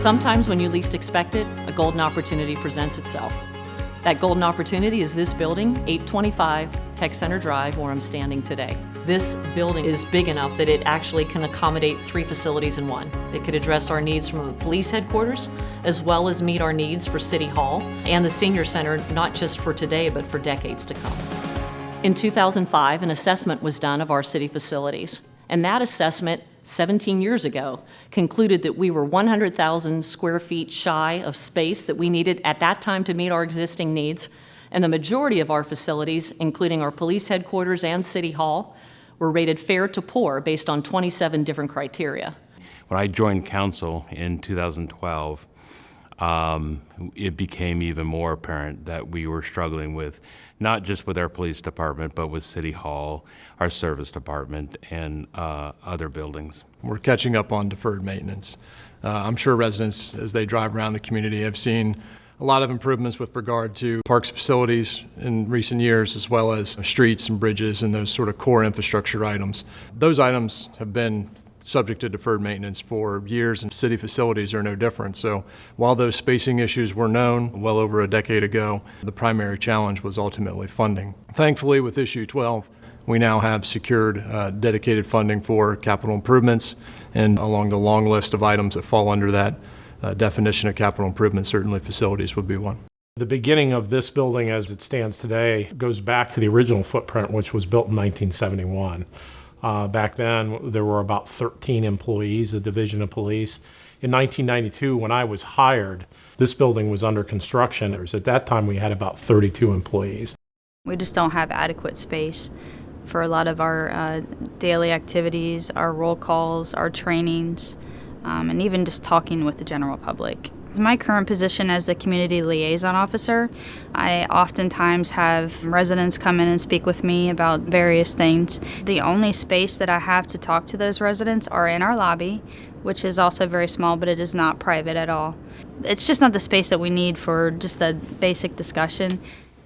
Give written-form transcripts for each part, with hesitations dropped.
Sometimes when you least expect it, a golden opportunity presents itself. That golden opportunity is this building, 825 Tech Center Drive, where I'm standing today. This building is big enough that it actually can accommodate 3 facilities in one. It could address our needs from the police headquarters, as well as meet our needs for City Hall and the senior center, not just for today, but for decades to come. In 2005, an assessment was done of our city facilities, and that assessment 17 years ago concluded that we were 100,000 square feet shy of space that we needed at that time to meet our existing needs, and the majority of our facilities, including our police headquarters and City Hall, were rated fair to poor based on 27 different criteria. When I joined council in 2012, it became even more apparent that we were struggling with, not just with our police department, but with City Hall, our service department, and other buildings. We're catching up on deferred maintenance. I'm sure residents, as they drive around the community, have seen a lot of improvements with regard to parks facilities in recent years, as well as streets and bridges and those sort of core infrastructure items. Those items have been subject to deferred maintenance for years, and city facilities are no different. So while those spacing issues were known well over a decade ago, the primary challenge was ultimately funding. Thankfully, with issue 12, we now have secured dedicated funding for capital improvements, and along the long list of items that fall under that definition of capital improvement, certainly facilities would be one. The beginning of this building as it stands today goes back to the original footprint, which was built in 1971. Back then, there were about 13 employees, the Division of Police. In 1992, when I was hired, this building was under construction. At that time, we had about 32 employees. We just don't have adequate space for a lot of our daily activities, our roll calls, our trainings, and even just talking with the general public. My current position as the community liaison officer, I oftentimes have residents come in and speak with me about various things. The only space that I have to talk to those residents are in our lobby, which is also very small, but it is not private at all. It's just not the space that we need for just a basic discussion.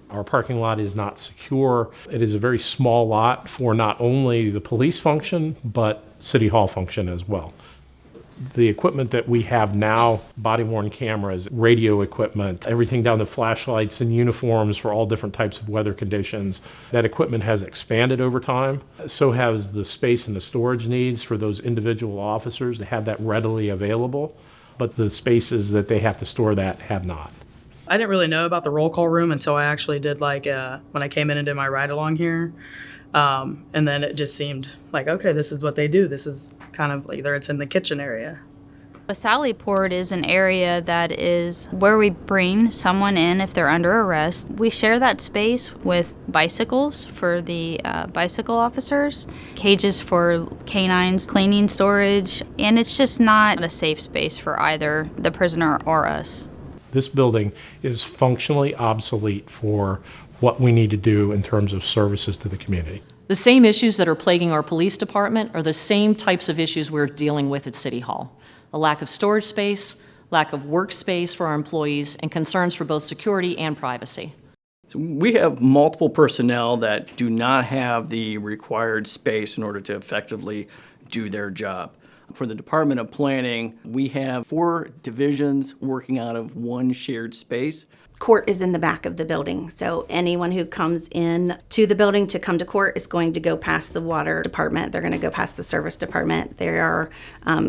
Our parking lot is not secure. It is a very small lot for not only the police function, but City Hall function as well. The equipment that we have now, body-worn cameras, radio equipment, everything down to flashlights and uniforms for all different types of weather conditions, that equipment has expanded over time. So has the space and the storage needs for those individual officers to have that readily available, but the spaces that they have to store that have not. I didn't really know about the roll call room until I actually did when I came in and did my ride along here. And then it just seemed like, okay, this is what they do. This is kind of either it's in the kitchen area. A Sally Port is an area that is where we bring someone in if they're under arrest. We share that space with bicycles for the bicycle officers, cages for canines, cleaning storage, and it's just not a safe space for either the prisoner or us. This building is functionally obsolete for what we need to do in terms of services to the community. The same issues that are plaguing our police department are the same types of issues we're dealing with at City Hall. A lack of storage space, lack of workspace for our employees, and concerns for both security and privacy. So we have multiple personnel that do not have the required space in order to effectively do their job. For the Department of Planning, we have 4 divisions working out of one shared space. Court is in the back of the building, so anyone who comes in to the building to come to court is going to go past the water department. They're going to go past the service department. They are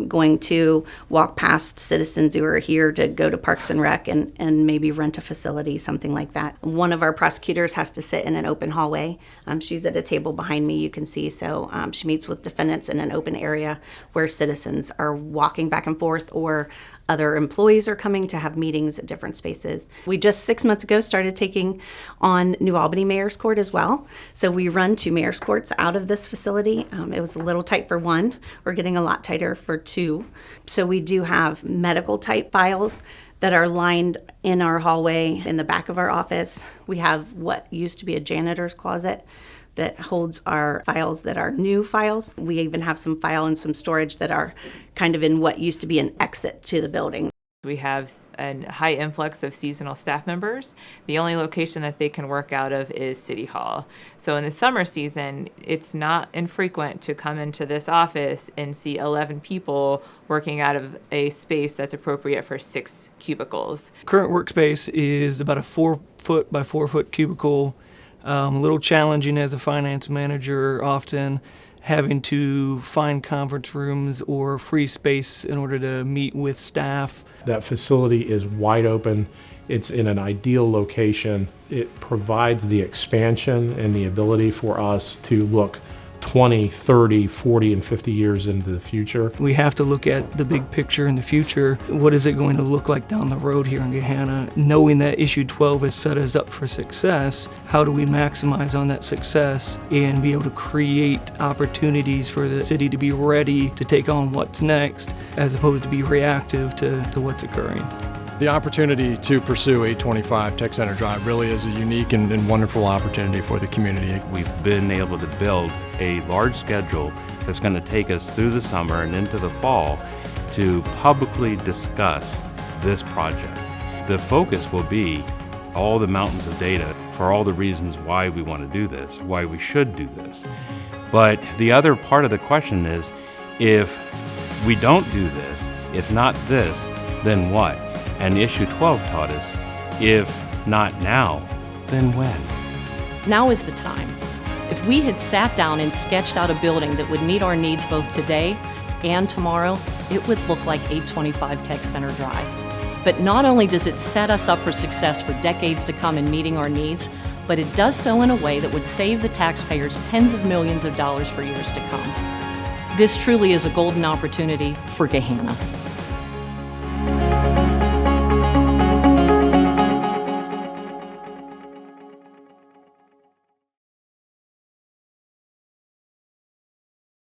going to walk past citizens who are here to go to Parks and Rec and maybe rent a facility, something like that. One of our prosecutors has to sit in an open hallway. She's at a table behind me, you can see, so she meets with defendants in an open area where citizens are walking back and forth, or other employees are coming to have meetings at different spaces. We just 6 months ago started taking on New Albany Mayor's Court as well. So we run 2 Mayor's Courts out of this facility. It was a little tight for 1. We're getting a lot tighter for 2. So we do have medical type files that are lined in our hallway in the back of our office. We have what used to be a janitor's closet that holds our files that are new files. We even have some file and some storage that are kind of in what used to be an exit to the building. We have a high influx of seasonal staff members. The only location that they can work out of is City Hall. So in the summer season, it's not infrequent to come into this office and see 11 people working out of a space that's appropriate for 6 cubicles. Current workspace is about a 4 foot by 4 foot cubicle. A little challenging as a finance manager, often having to find conference rooms or free space in order to meet with staff. That facility is wide open. It's in an ideal location. It provides the expansion and the ability for us to look 20, 30, 40, and 50 years into the future. We have to look at the big picture in the future. What is it going to look like down the road here in Gahanna? Knowing that issue 12 has set us up for success, how do we maximize on that success and be able to create opportunities for the city to be ready to take on what's next, as opposed to be reactive to what's occurring? The opportunity to pursue 825 Tech Center Drive really is a unique and wonderful opportunity for the community. We've been able to build a large schedule that's going to take us through the summer and into the fall to publicly discuss this project. The focus will be all the mountains of data for all the reasons why we want to do this, why we should do this. But the other part of the question is, if we don't do this, if not this, then what? And issue 12 taught us, if not now, then when? Now is the time. If we had sat down and sketched out a building that would meet our needs both today and tomorrow, it would look like 825 Tech Center Drive. But not only does it set us up for success for decades to come in meeting our needs, but it does so in a way that would save the taxpayers tens of millions of dollars for years to come. This truly is a golden opportunity for Gahanna.